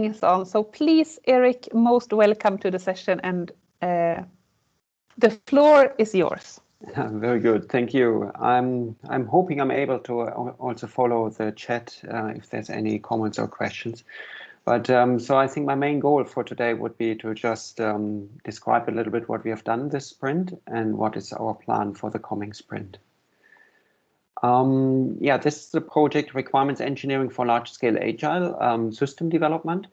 us on. So please, Eric, most welcome to the session, and the floor is yours. Very good, thank you. I'm hoping I'm able to also follow the chat if there's any comments or questions. But so I think my main goal for today would be to just describe a little bit what we have done this sprint and what is our plan for the coming sprint. Yeah, this is the project Requirements Engineering for Large-Scale Agile System Development.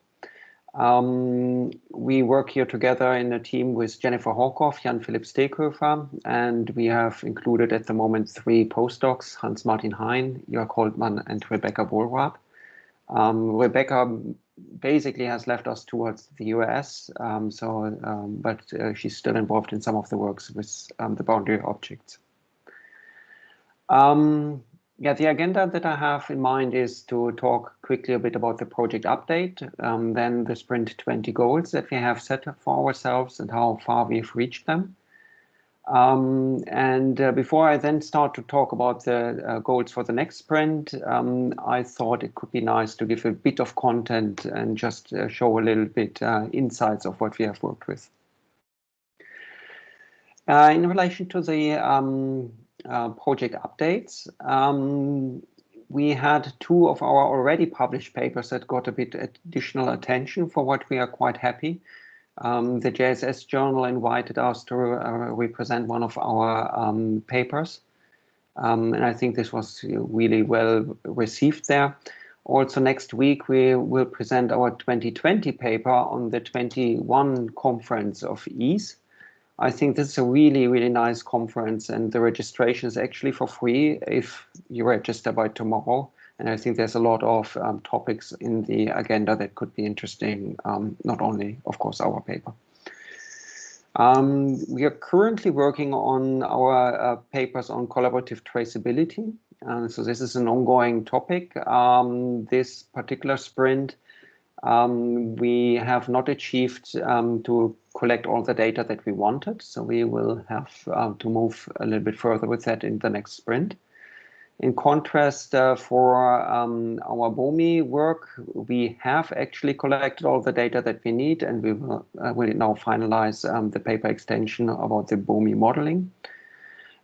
We work here together in a team with Jennifer Horkoff, Jan-Philipp Steghöfer, and we have included at the moment 3 postdocs, Hans-Martin Hein, Jörg Holtmann, and Rebecca Wohlrath. Rebecca basically has left us towards the US, but she's still involved in some of the works with the boundary objects. Yeah, the agenda that I have in mind is to talk quickly a bit about the project update, then the Sprint 20 goals that we have set for ourselves and how far we've reached them. Before I then start to talk about the goals for the next sprint, I thought it could be nice to give a bit of content and just show a little bit insights of what we have worked with. In relation to the project updates, we had 2 of our already published papers that got a bit additional attention, for what we are quite happy. The JSS journal invited us to represent one of our papers, and I think this was really well received there. Also next week we will present our 2020 paper on the 21 conference of EASE. I think this is a really, really nice conference, and the registration is actually for free if you register by tomorrow. And I think there's a lot of topics in the agenda that could be interesting, not only, of course, our paper. We are currently working on our papers on collaborative traceability. So this is an ongoing topic. This particular sprint, we have not achieved to collect all the data that we wanted, so we will have to move a little bit further with that in the next sprint. In contrast, for our BOMI work, we have actually collected all the data that we need, and we will now finalize the paper extension about the BOMI modeling.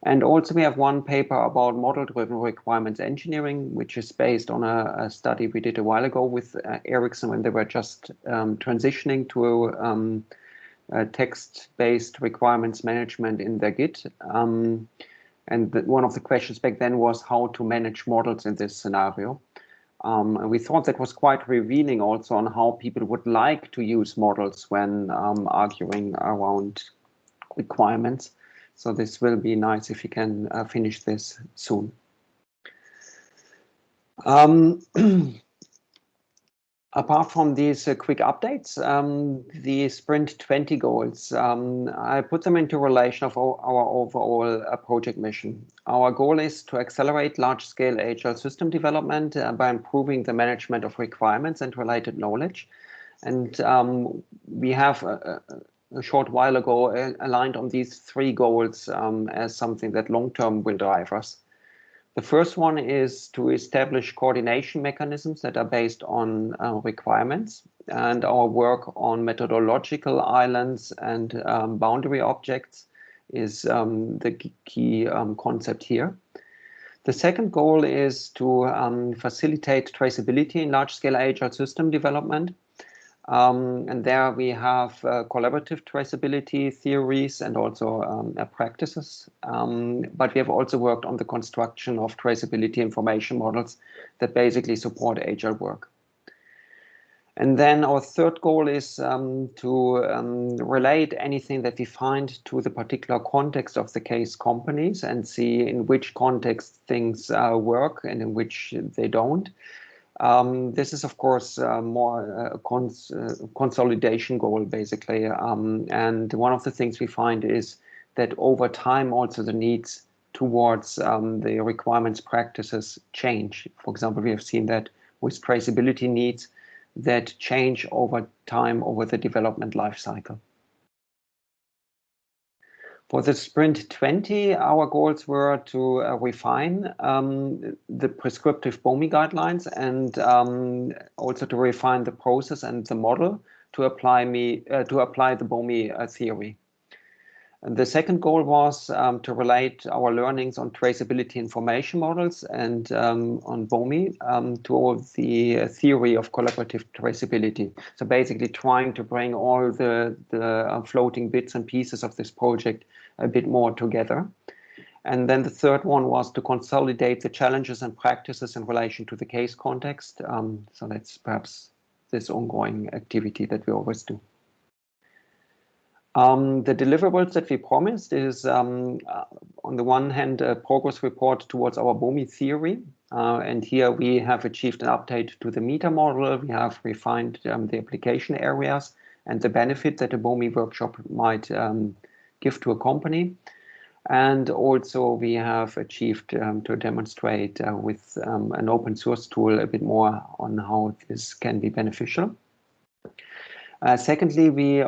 And also we have one paper about model-driven requirements engineering, which is based on a study we did a while ago with Ericsson when they were just transitioning to text-based requirements management in their Git. And one of the questions back then was how to manage models in this scenario. And we thought that was quite revealing also on how people would like to use models when arguing around requirements. So this will be nice if you can finish this soon. Apart from these quick updates, the Sprint 20 goals, I put them into relation of our overall project mission. Our goal is to accelerate large-scale Agile system development by improving the management of requirements and related knowledge. And we have a short while ago aligned on these 3 goals as something that long-term will drive us. The first one is to establish coordination mechanisms that are based on requirements, and our work on methodological islands and boundary objects is the key concept here. The second goal is to facilitate traceability in large-scale Agile system development. And there we have collaborative traceability theories and also practices. But we have also worked on the construction of traceability information models that basically support Agile work. And then our third goal is to relate anything that we find to the particular context of the case companies and see in which context things work and in which they don't. This is, of course, more a consolidation goal, basically. And one of the things we find is that over time, also the needs towards the requirements practices change. For example, we have seen that with traceability needs that change over time, over the development life cycle. For the Sprint 20, our goals were to refine the prescriptive BOMI guidelines and also to refine the process and the model to apply the BOMI theory. And the second goal was to relate our learnings on traceability information models and on BOMI to the theory of collaborative traceability. So basically trying to bring all the floating bits and pieces of this project a bit more together. And then the third one was to consolidate the challenges and practices in relation to the case context. So that's perhaps this ongoing activity that we always do. The deliverables that we promised is, on the one hand, a progress report towards our BOMI theory. And here we have achieved an update to the meta model. We have refined the application areas and the benefit that a BOMI workshop might give to a company. And also we have achieved to demonstrate with an open source tool a bit more on how this can be beneficial. Secondly, we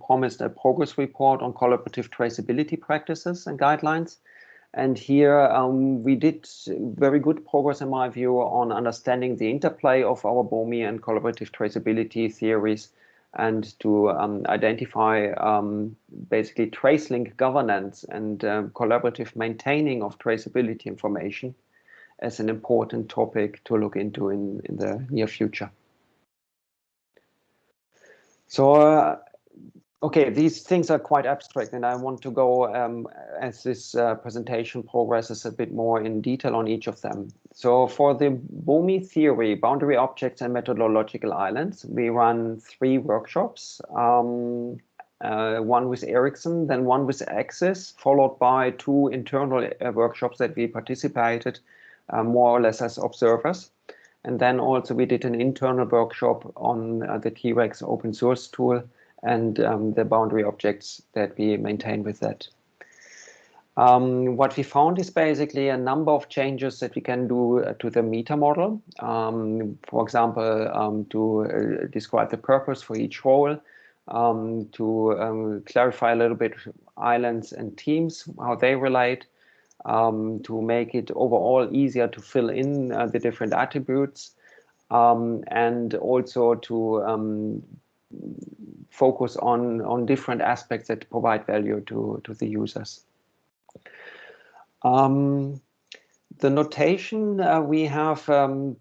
promised a progress report on collaborative traceability practices and guidelines. And here we did very good progress, in my view, on understanding the interplay of our BOMI and collaborative traceability theories and to identify basically trace-link governance and collaborative maintaining of traceability information as an important topic to look into in the near future. So, okay, these things are quite abstract, and I want to go, as this presentation progresses, a bit more in detail on each of them. So for the BOMI theory, boundary objects and methodological islands, we run 3 workshops, one with Ericsson, then one with Axis, followed by 2 internal workshops that we participated more or less as observers. And then also we did an internal workshop on the TReqs open source tool and the boundary objects that we maintain with that. What we found is basically a number of changes that we can do to the meta model. For example, to describe the purpose for each role, to clarify a little bit islands and teams, how they relate, to make it overall easier to fill in the different attributes, and also to focus on different aspects that provide value to the users. The notation we have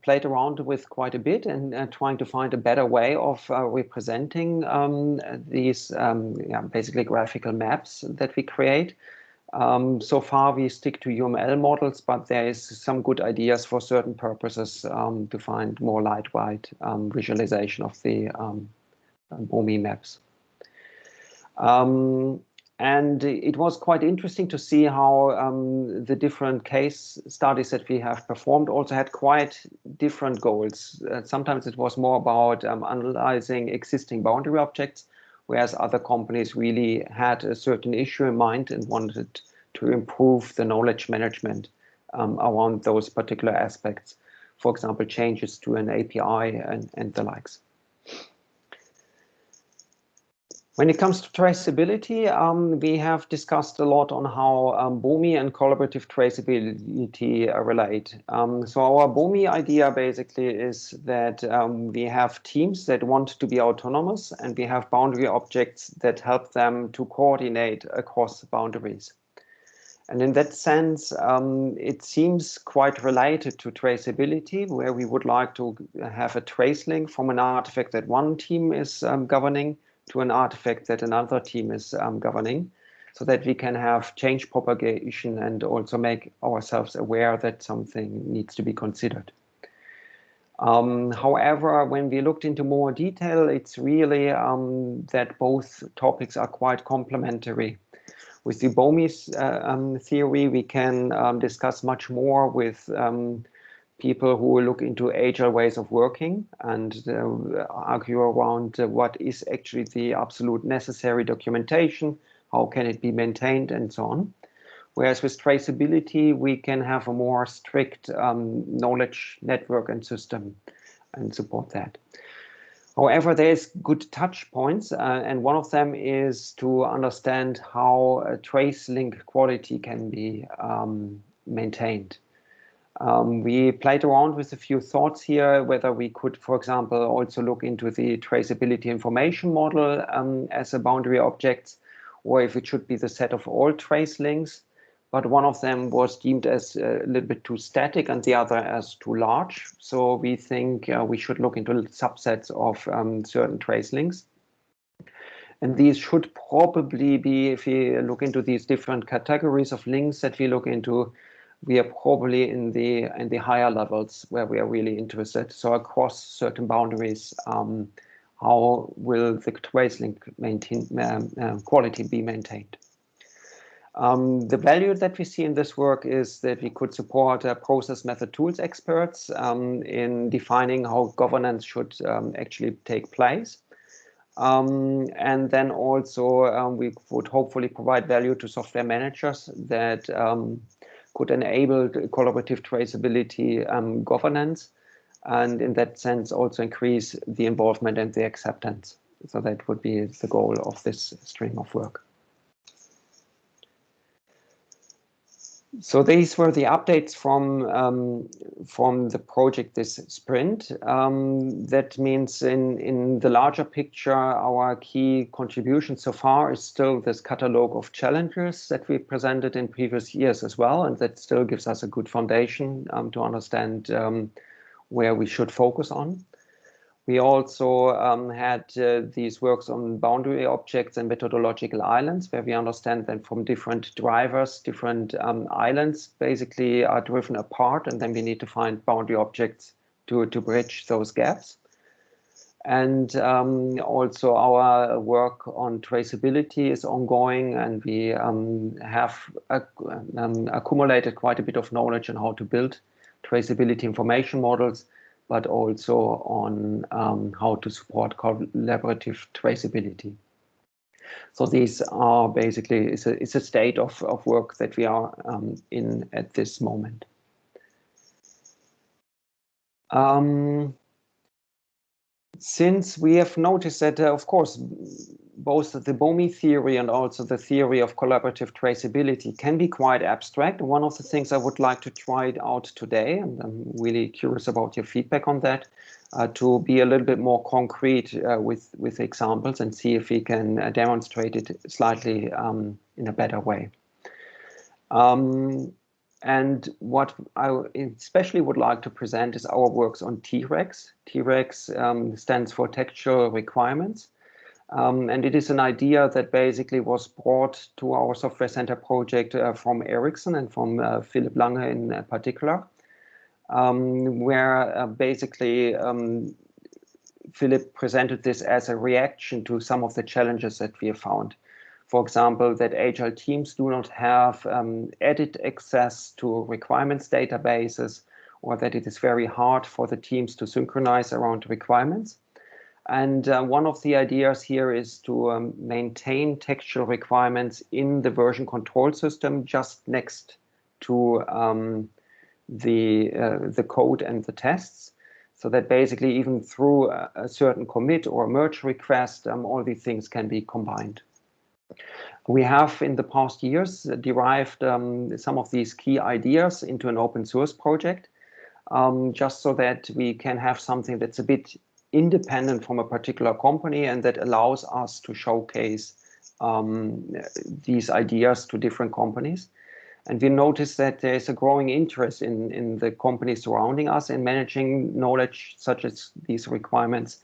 played around with quite a bit and trying to find a better way of representing these basically graphical maps that we create. So far we stick to UML models, but there is some good ideas for certain purposes to find more lightweight visualization of the BOMI maps. And it was quite interesting to see how the different case studies that we have performed also had quite different goals. Sometimes it was more about analyzing existing boundary objects, whereas other companies really had a certain issue in mind and wanted to improve the knowledge management around those particular aspects. For example, changes to an API and the likes. When it comes to traceability, we have discussed a lot on how BOMI and collaborative traceability relate. So our BOMI idea basically is that we have teams that want to be autonomous, and we have boundary objects that help them to coordinate across boundaries. And in that sense, it seems quite related to traceability, where we would like to have a trace link from an artifact that one team is governing to an artifact that another team is governing, so that we can have change propagation and also make ourselves aware that something needs to be considered. However, when we looked into more detail, it's really that both topics are quite complementary. With the BOMI theory, we can discuss much more with people who look into agile ways of working and argue around what is actually the absolute necessary documentation, how can it be maintained, and so on. Whereas with traceability, we can have a more strict knowledge network and system and support that. However, there's good touch points, and one of them is to understand how trace link quality can be maintained. We played around with a few thoughts here, whether we could, for example, also look into the traceability information model as a boundary object, or if it should be the set of all trace links. But one of them was deemed as a little bit too static and the other as too large. So we think we should look into subsets of certain trace links. And these should probably be, if you look into these different categories of links that we look into, we are probably in the higher levels where we are really interested. So across certain boundaries, how will the trace link quality be maintained? The value that we see in this work is that we could support process method tools experts in defining how governance should actually take place. And then also we would hopefully provide value to software managers that could enable collaborative traceability governance, and in that sense also increase the involvement and the acceptance. So that would be the goal of this stream of work. So these were the updates from the project this sprint. That means in the larger picture, our key contribution so far is still this catalog of challenges that we presented in previous years as well, and that still gives us a good foundation to understand where we should focus on. We also had these works on boundary objects and methodological islands, where we understand that from different drivers, different islands basically are driven apart, and then we need to find boundary objects to bridge those gaps. And also our work on traceability is ongoing, and we have accumulated quite a bit of knowledge on how to build traceability information models, but also on how to support collaborative traceability. So these are basically, it's a state of work that we are in at this moment. Since we have noticed that, of course, both the BOMI theory and also the theory of collaborative traceability can be quite abstract. One of the things I would like to try out today, and I'm really curious about your feedback on that, to be a little bit more concrete with examples and see if we can demonstrate it slightly in a better way. And what I especially would like to present is our works on TReqs. TReqs stands for textual requirements. And it is an idea that basically was brought to our Software Center project from Ericsson and from Philipp Lange in particular, where basically Philipp presented this as a reaction to some of the challenges that we have found. For example, that Agile teams do not have edit access to requirements databases, or that it is very hard for the teams to synchronize around requirements. And one of the ideas here is to maintain textual requirements in the version control system just next to the code and the tests, so that basically even through a certain commit or merge request, all these things can be combined. We have in the past years derived some of these key ideas into an open source project, just so that we can have something that's a bit independent from a particular company and that allows us to showcase these ideas to different companies. And we notice that there's a growing interest in the companies surrounding us in managing knowledge such as these requirements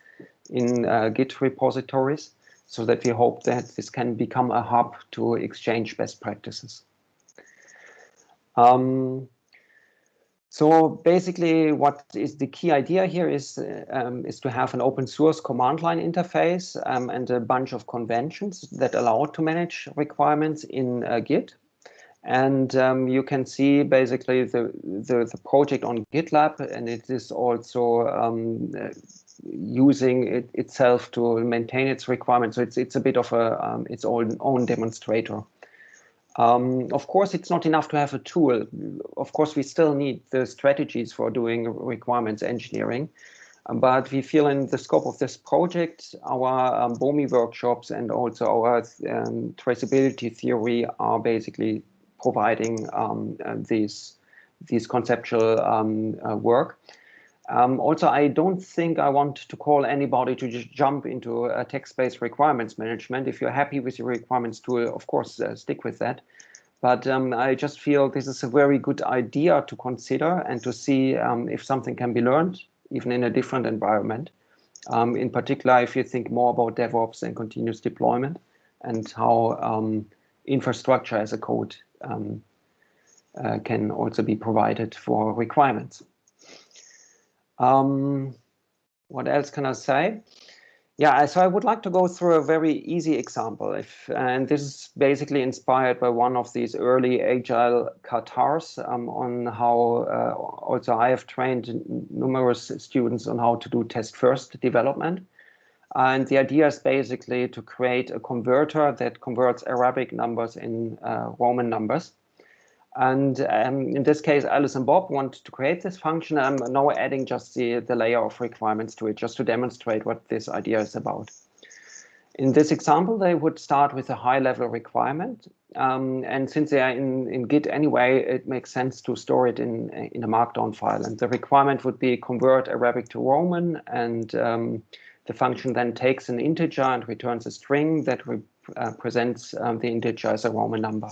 in Git repositories, so that we hope that this can become a hub to exchange best practices. So basically, what is the key idea here is to have an open source command line interface and a bunch of conventions that allow to manage requirements in Git. And you can see basically the project on GitLab, and it is also using itself to maintain its requirements. So it's a bit of a its own demonstrator. Of course, it's not enough to have a tool. Of course, we still need the strategies for doing requirements engineering. But we feel in the scope of this project, our BOMI workshops and also our traceability theory are basically providing these conceptual work. Also, I don't think I want to call anybody to just jump into a text-based requirements management. If you're happy with your requirements tool, of course, stick with that. But I just feel this is a very good idea to consider and to see if something can be learned, even in a different environment. In particular, if you think more about DevOps and continuous deployment and how infrastructure as a code can also be provided for requirements. What else can I say? Yeah, so I would like to go through a very easy example, and this is basically inspired by one of these early Agile Qatars on how also I have trained numerous students on how to do test-first development. And the idea is basically to create a converter that converts Arabic numbers in Roman numbers. And in this case, Alice and Bob want to create this function. I'm now adding just the layer of requirements to it, just to demonstrate what this idea is about. In this example, they would start with a high-level requirement. And since they are in Git anyway, it makes sense to store it in a Markdown file. And the requirement would be convert Arabic to Roman. And the function then takes an integer and returns a string that represents the integer as a Roman number.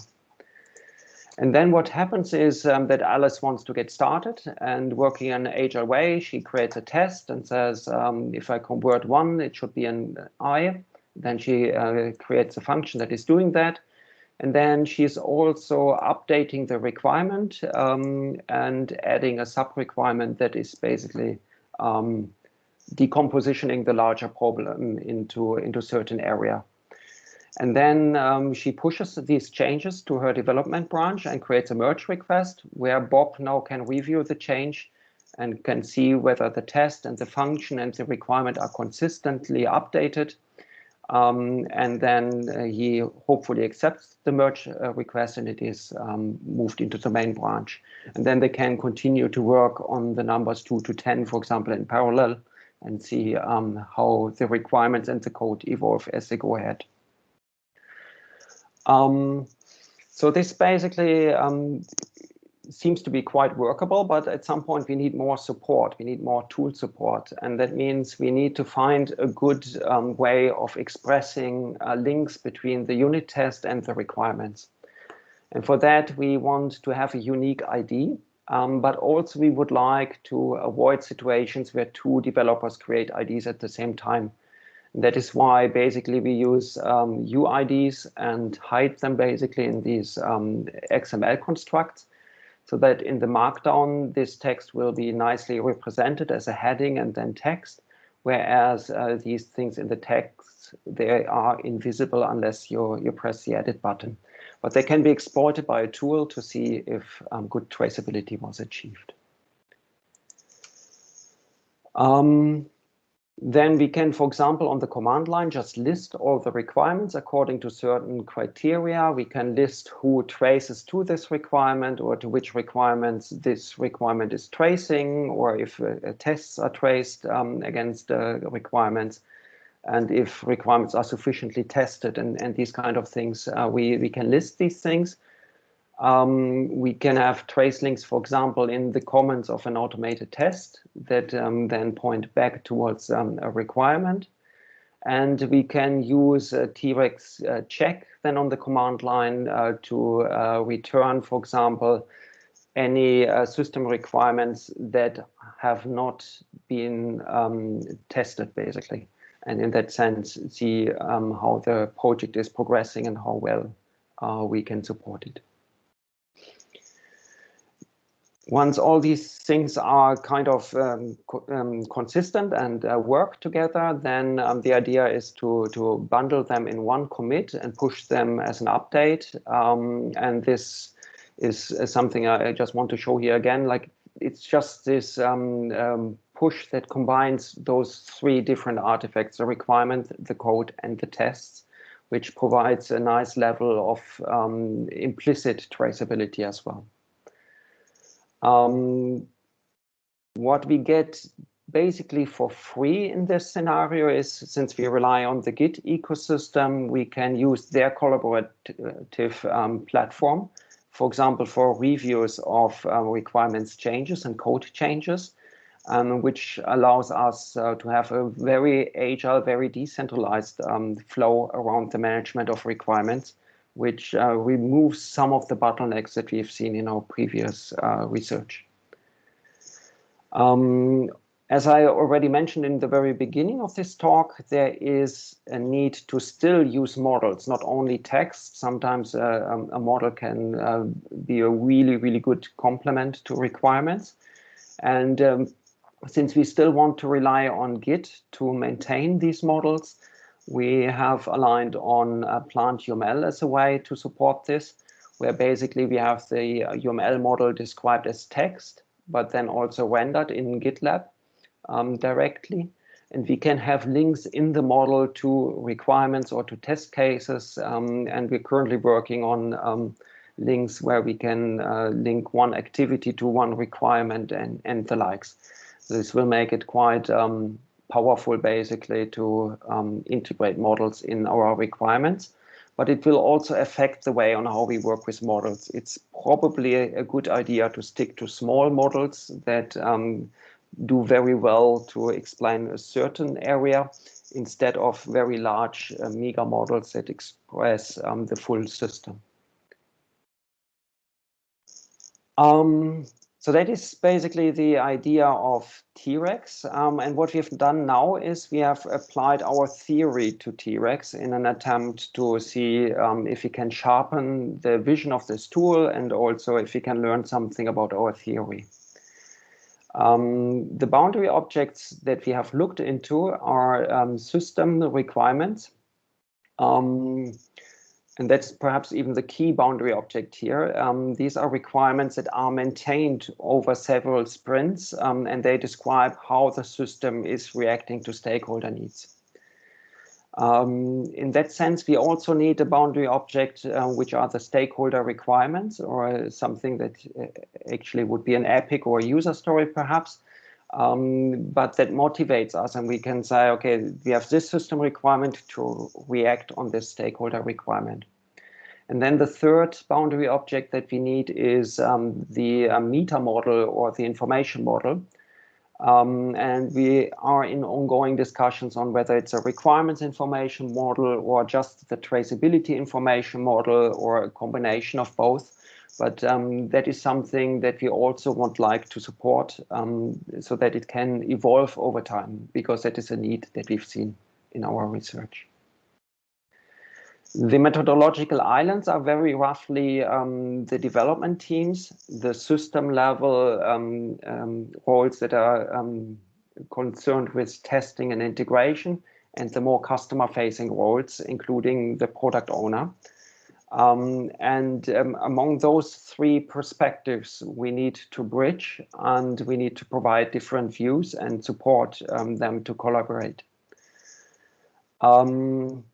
And then what happens is that Alice wants to get started, and working in an Agile way, she creates a test and says, if I convert 1, it should be an I. Then she creates a function that is doing that. And then she's also updating the requirement and adding a sub-requirement that is basically decompositioning the larger problem into a certain area. And then she pushes these changes to her development branch and creates a merge request where Bob now can review the change and can see whether the test and the function and the requirement are consistently updated. And then he hopefully accepts the merge request, and it is moved into the main branch. And then they can continue to work on the numbers 2 to 10, for example, in parallel, and see how the requirements and the code evolve as they go ahead. So this basically seems to be quite workable, but at some point we need more support. We need more tool support. And that means we need to find a good way of expressing links between the unit test and the requirements. And for that, we want to have a unique ID, but also we would like to avoid situations where 2 developers create IDs at the same time. That is why basically we use UIDs and hide them basically in these XML constructs, so that in the Markdown, this text will be nicely represented as a heading and then text, whereas these things in the text, they are invisible unless you press the edit button. But they can be exploited by a tool to see if good traceability was achieved. Then we can, for example, on the command line, just list all the requirements according to certain criteria. We can list who traces to this requirement or to which requirements this requirement is tracing, or if tests are traced against requirements, and if requirements are sufficiently tested and these kind of things. We can list these things. We can have trace links, for example, in the comments of an automated test that then point back towards a requirement. And we can use a TReqs check then on the command line to return, for example, any system requirements that have not been tested, basically. And in that sense, see how the project is progressing and how well we can support it. Once all these things are kind of consistent and work together, then the idea is to bundle them in one commit and push them as an update. And this is something I just want to show here again. Like, it's just this push that combines those 3 different artifacts: the requirement, the code, and the tests, which provides a nice level of implicit traceability as well. What we get basically for free in this scenario is, since we rely on the Git ecosystem, we can use their collaborative platform, for example, for reviews of requirements changes and code changes, which allows us to have a very agile, very decentralized flow around the management of requirements, which removes some of the bottlenecks that we've seen in our previous research. As I already mentioned in the very beginning of this talk, there is a need to still use models, not only text. Sometimes a model can be a really, really good complement to requirements. And since we still want to rely on Git to maintain these models, we have aligned on plant UML as a way to support this, where basically we have the UML model described as text, but then also rendered in GitLab directly. And we can have links in the model to requirements or to test cases. And we're currently working on links where we can link one activity to one requirement and the likes. So this will make it quite powerful, basically, to integrate models in our requirements. But it will also affect the way on how we work with models. It's probably a good idea to stick to small models that do very well to explain a certain area instead of very large mega models that express the full system. So that is basically the idea of TReqs. And what we've done now is we have applied our theory to TReqs in an attempt to see if we can sharpen the vision of this tool and also if we can learn something about our theory. The boundary objects that we have looked into are system requirements. And that's perhaps even the key boundary object here. These are requirements that are maintained over several sprints, and they describe how the system is reacting to stakeholder needs. In that sense, we also need a boundary object, which are the stakeholder requirements, or something that actually would be an epic or a user story, perhaps. But that motivates us, and we can say, okay, we have this system requirement to react on this stakeholder requirement. And then the third boundary object that we need is the meta model or the information model. And we are in ongoing discussions on whether it's a requirements information model or just the traceability information model or a combination of both. But that is something that we also would like to support so that it can evolve over time, because that is a need that we've seen in our research. The methodological islands are very roughly the development teams, the system level roles that are concerned with testing and integration, and the more customer-facing roles, including the product owner. Among those three perspectives, we need to bridge, and we need to provide different views and support them to collaborate. From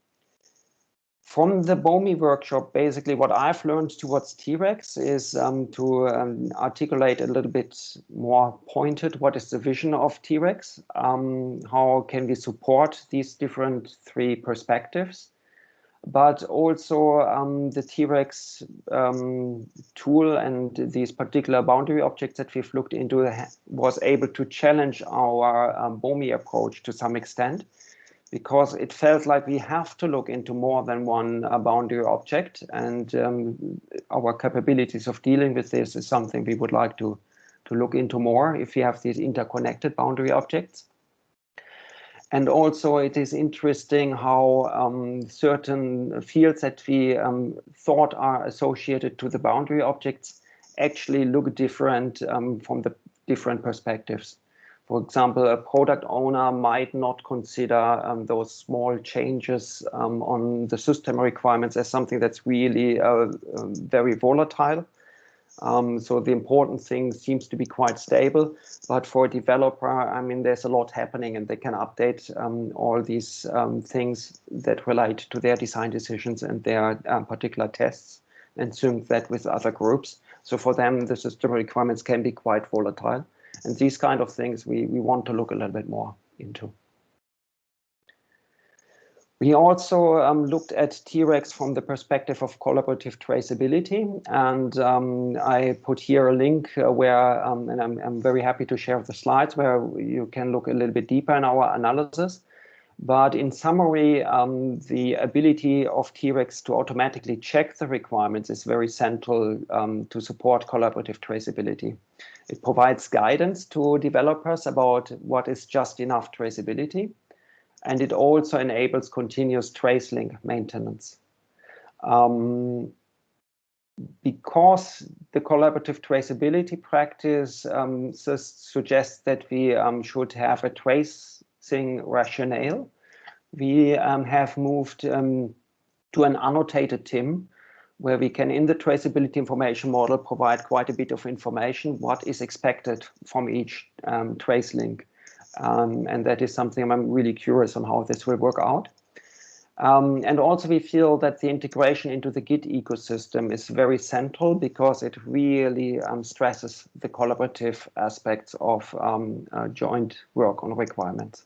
the BOMI workshop, basically what I've learned towards TReqs is to articulate a little bit more pointed what is the vision of TReqs, how can we support these different three perspectives, but also the TReqs tool and these particular boundary objects that we've looked into was able to challenge our BOMI approach to some extent, because it felt like we have to look into more than one boundary object, and our capabilities of dealing with this is something we would like to look into more if we have these interconnected boundary objects. And also it is interesting how certain fields that we thought are associated to the boundary objects actually look different from the different perspectives. For example, a product owner might not consider those small changes on the system requirements as something that's really very volatile. So the important thing seems to be quite stable. But for a developer, I mean, there's a lot happening, and they can update all these things that relate to their design decisions and their particular tests and sync that with other groups. So for them, the system requirements can be quite volatile. And these kind of things we want to look a little bit more into. We also looked at TReqs from the perspective of collaborative traceability, and I put here a link where, and I'm very happy to share the slides where you can look a little bit deeper in our analysis. But in summary, the ability of TReqs to automatically check the requirements is very central to support collaborative traceability. It provides guidance to developers about what is just enough traceability. And it also enables continuous trace link maintenance. Because the collaborative traceability practice suggests that we should have a tracing rationale, we have moved to an annotated TIM, where we can, in the traceability information model, provide quite a bit of information, what is expected from each trace link. And that is something I'm really curious on how this will work out. And also we feel that the integration into the Git ecosystem is very central because it really stresses the collaborative aspects of joint work on requirements.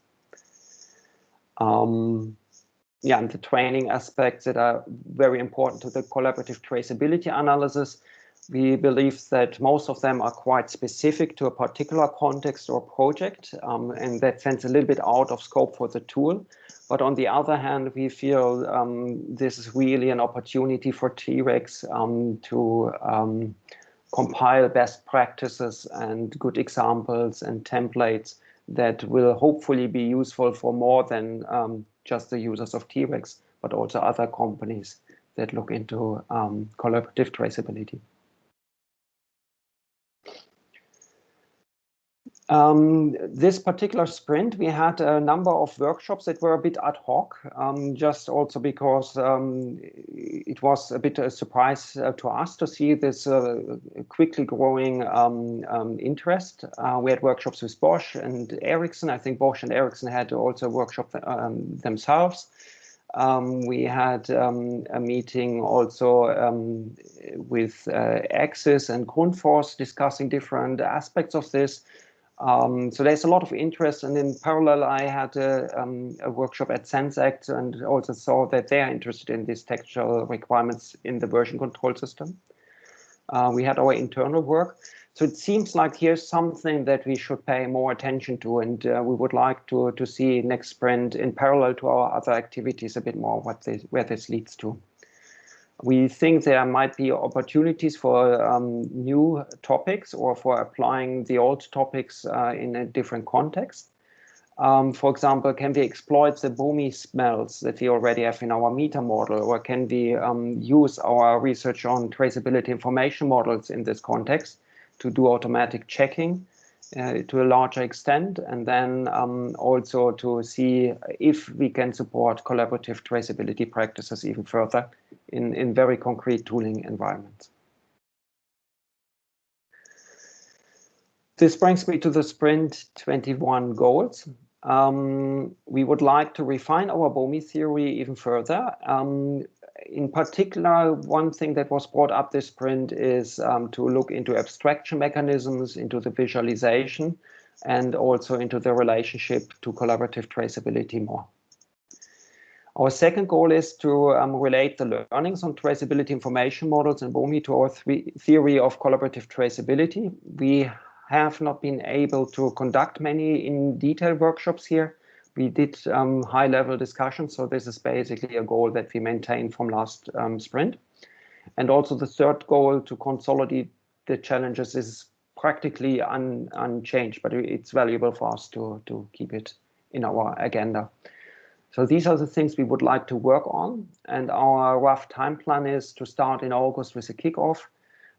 Yeah, and the training aspects that are very important to the collaborative traceability analysis. We believe that most of them are quite specific to a particular context or project, and that sense a little bit out of scope for the tool. But on the other hand, we feel this is really an opportunity for TReqs to compile best practices and good examples and templates that will hopefully be useful for more than just the users of TReqs, but also other companies that look into collaborative traceability. This particular sprint, we had a number of workshops that were a bit ad hoc, just also because it was a bit a surprise to us to see this quickly growing interest. We had workshops with Bosch and Ericsson. I think Bosch and Ericsson had also a workshop themselves. We had a meeting also with Axis and Grundfos discussing different aspects of this. So there's a lot of interest, and in parallel I had a workshop at SenseAct and also saw that they are interested in these textual requirements in the version control system. We had our internal work, so it seems like here's something that we should pay more attention to, and we would like to see next sprint in parallel to our other activities a bit more where this leads to. We think there might be opportunities for new topics or for applying the old topics in a different context. For example, can we exploit the BOMI smells that we already have in our meta model, or can we use our research on traceability information models in this context to do automatic checking to a larger extent, and then also to see if we can support collaborative traceability practices even further in very concrete tooling environments. This brings me to the Sprint 21 goals. We would like to refine our BOMI theory even further. In particular, one thing that was brought up this sprint is to look into abstraction mechanisms, into the visualization, and also into the relationship to collaborative traceability more. Our second goal is to relate the learnings on traceability information models and BOMI to our theory of collaborative traceability. We have not been able to conduct many in detail workshops here. We did high-level discussions, so this is basically a goal that we maintain from last sprint. And also the third goal, to consolidate the challenges, is practically unchanged, but it's valuable for us to keep it in our agenda. So these are the things we would like to work on, and our rough time plan is to start in August with a kickoff,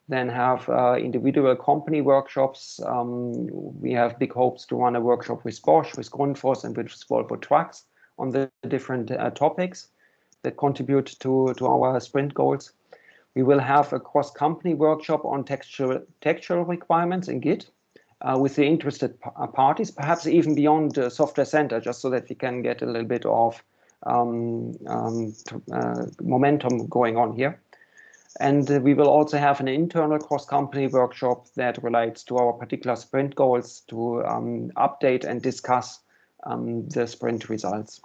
then have individual company workshops. We have big hopes to run a workshop with Bosch, with Grundfos, and with Volvo Trucks on the different topics that contribute to our sprint goals. We will have a cross-company workshop on textual requirements in Git with the interested parties, perhaps even beyond the software center, just so that we can get a little bit of momentum going on here. And we will also have an internal cross-company workshop that relates to our particular sprint goals to update and discuss the sprint results.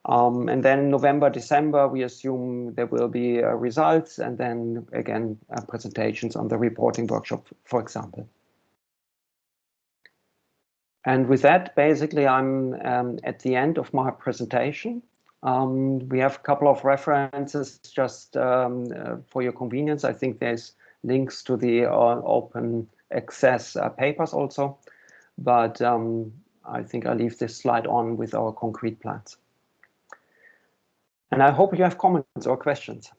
And then November, December, we assume there will be results, and then again, presentations on the reporting workshop, for example. And with that, basically, I'm at the end of my presentation. We have a couple of references just for your convenience. I think there's links to the open access papers also, but I think I'll leave this slide on with our concrete plans. And I hope you have comments or questions.